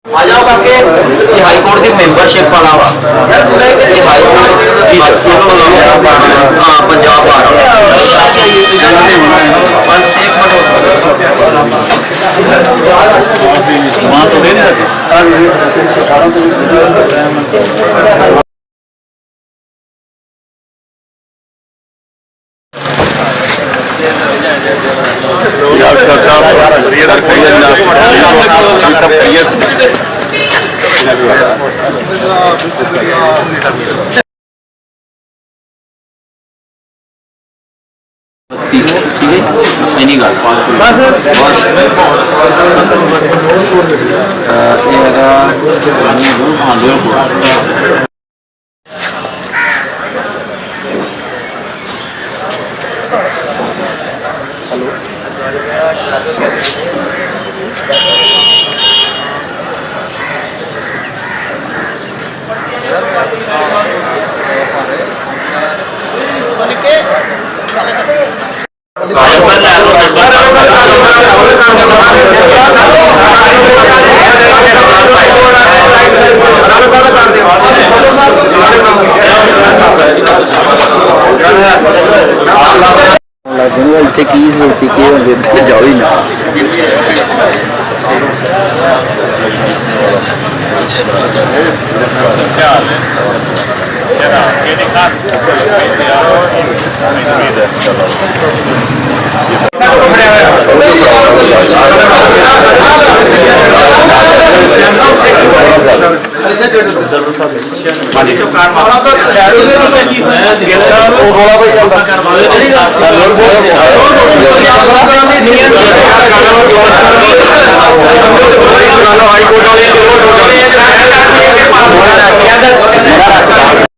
आ जाओ करके ये हाई कोर्ट की मेंबरशिप वाला वा ये हाई कोर्ट हाँ पंजाब वाला वहाँ तो नहीं डॉक्टर साहब नहीं गल इतने की होती कि जाओ ही ना हाई कोर्ट